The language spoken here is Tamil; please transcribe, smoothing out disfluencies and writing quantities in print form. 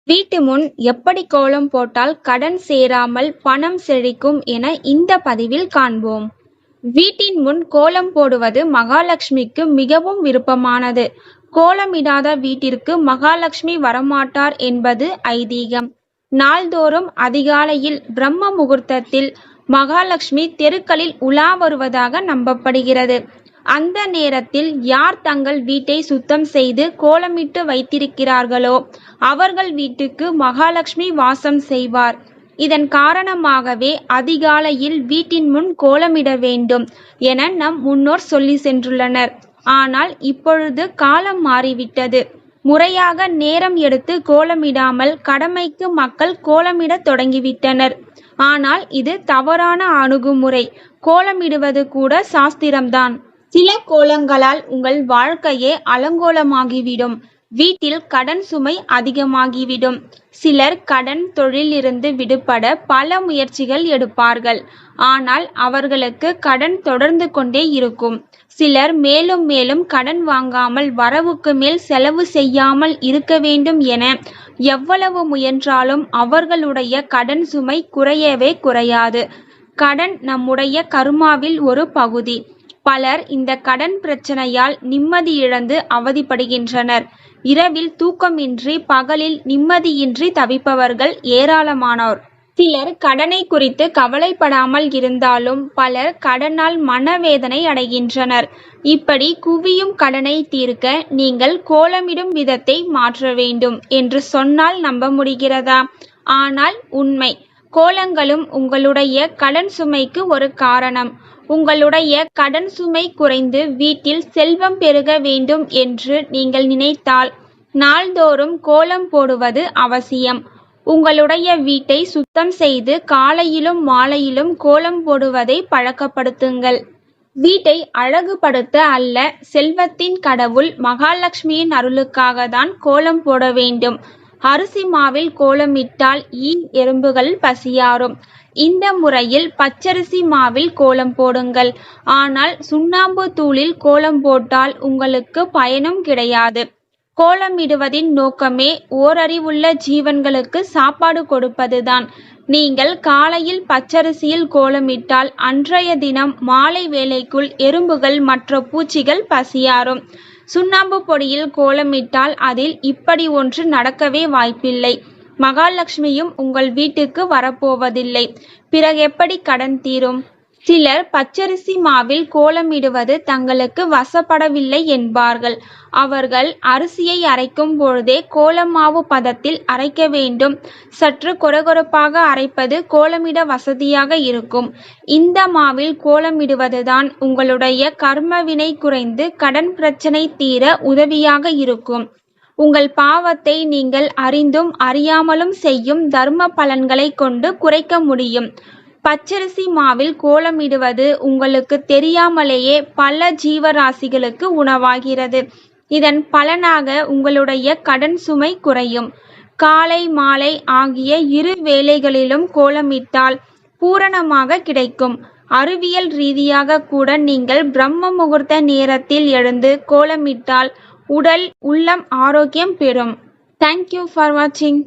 வீட்டு முன் எப்படி கோலம் போட்டால் கடன் சேராமல் பணம் செழிக்கும் என இந்த பதிவில் காண்போம். வீட்டின் முன் கோலம் போடுவது மகாலட்சுமிக்கு மிகவும் விருப்பமானது. கோலமிடாத வீட்டிற்கு மகாலட்சுமி வரமாட்டார் என்பது ஐதீகம். நாள்தோறும் அதிகாலையில் பிரம்ம முகூர்த்தத்தில் மகாலட்சுமி தெருக்களில் உலா வருவதாக நம்பப்படுகிறது. அந்த நேரத்தில் யார் தங்கள் வீட்டை சுத்தம் செய்து கோலமிட்டு வைத்திருக்கிறார்களோ அவர்கள் வீட்டுக்கு மகாலட்சுமி வாசம் செய்வார். இதன் காரணமாகவே அதிகாலையில் வீட்டின் முன் கோலமிட வேண்டும் என நம் முன்னோர் சொல்லி சென்றுள்ளனர். ஆனால் இப்பொழுது காலம் மாறிவிட்டது. முறையாக நேரம் எடுத்து கோலமிடாமல் கடமைக்கு மக்கள் கோலமிட தொடங்கிவிட்டனர். ஆனால் இது தவறான அணுகுமுறை. கோலமிடுவது கூட சாஸ்திரம்தான். சில கோலங்களால் உங்கள் வாழ்க்கையே அலங்கோலமாகிவிடும். வீட்டில் கடன் சுமை அதிகமாகிவிடும். சிலர் கடன் தொழிலிருந்து விடுபட பல முயற்சிகள் எடுப்பார்கள். ஆனால் அவர்களுக்கு கடன் தொடர்ந்து கொண்டே இருக்கும். சிலர் மேலும் மேலும் கடன் வாங்காமல் வரவுக்கு மேல் செலவு செய்யாமல் இருக்க வேண்டும் என எவ்வளவு முயன்றாலும் அவர்களுடைய கடன் சுமை குறையவே குறையாது. கடன் நம்முடைய கர்மாவில் ஒரு பகுதி. பலர் இந்த கடன் பிரச்சனையால் நிம்மதி இழந்து அவதிப்படுகின்றனர். இரவில் தூக்கமின்றி பகலில் நிம்மதியின்றி தவிப்பவர்கள் ஏராளமானோர். சிலர் கடனை குறித்து கவலைப்படாமல் இருந்தாலும் பலர் கடனால் மனவேதனை அடைகின்றனர். இப்படி குவியும் கடனை தீர்க்க நீங்கள் கோலமிடும் விதத்தை மாற்ற வேண்டும் என்று சொன்னால் நம்ப முடிகிறதா? ஆனால் உண்மை. கோலங்களும் உங்களுடைய கடன் சுமைக்கு ஒரு காரணம். உங்களுடைய கடன் சுமை குறைந்து வீட்டில் செல்வம் பெருக வேண்டும் என்று நீங்கள் நினைத்தால் நாள்தோறும் கோலம் போடுவது அவசியம். உங்களுடைய வீட்டை சுத்தம் செய்து காலையிலும் மாலையிலும் கோலம் போடுவதை பழக்கப்படுத்துங்கள். வீட்டை அழகுபடுத்த அல்ல, செல்வத்தின் கடவுள் மகாலட்சுமியின் அருளுக்காக தான் கோலம் போட வேண்டும். அரிசி மாவில் கோலமிட்டால் ஈ எறும்புகள் பசியாறும். இந்த முறையில் பச்சரிசி மாவில் கோலம் போடுங்கள். ஆனால் சுண்ணாம்பு தூளில் கோலம் போட்டால் உங்களுக்கு பயனும் கிடையாது. கோலமிடுவதின் நோக்கமே ஓரறிவுள்ள ஜீவன்களுக்கு சாப்பாடு கொடுப்பதுதான். நீங்கள் காலையில் பச்சரிசியில் கோலமிட்டால் அன்றைய தினம் மாலை வேளைக்குள் எறும்புகள் மற்ற பூச்சிகள் பசியாறும். சுண்ணாம்பு பொடியில் கோலமிட்டால் அதில் இப்படி ஒன்று நடக்கவே வாய்ப்பில்லை. மகாலட்சுமியும் உங்கள் வீட்டுக்கு வரப்போவதில்லை. பிறகு எப்படி கடன் தீரும்? சிலர் பச்சரிசி மாவில் கோலமிடுவது தங்களுக்கு வசப்படவில்லை என்பார்கள். அவர்கள் அரிசியை அரைக்கும் பொழுதே கோலமாவு பதத்தில் அரைக்க வேண்டும். சற்று கொரகொரப்பாக அரைப்பது கோலமிட வசதியாக இருக்கும். இந்த மாவில் கோலமிடுவதுதான் உங்களுடைய கர்மவினை குறைந்து கடன் பிரச்சனை தீர உதவியாக இருக்கும். உங்கள் பாவத்தை நீங்கள் அறிந்தும் அறியாமலும் செய்யும் தர்ம பலன்களை கொண்டு குறைக்க முடியும். பச்சரிசி மாவில் கோலமிடுவது உங்களுக்கு தெரியாமலேயே பல ஜீவராசிகளுக்கு உணவாகிறது. இதன் பலனாக உங்களுடைய கடன் சுமை குறையும். காலை மாலை ஆகிய இரு வேளைகளிலும் கோலமிட்டால் பூரணமாக கிடைக்கும். அறிவியல் ரீதியாக கூட நீங்கள் பிரம்ம முகூர்த்த நேரத்தில் எழுந்து கோலமிட்டால் உடல் உள்ளம் ஆரோக்கியம் பெறும். தேங்க்யூ ஃபார் வாட்சிங்.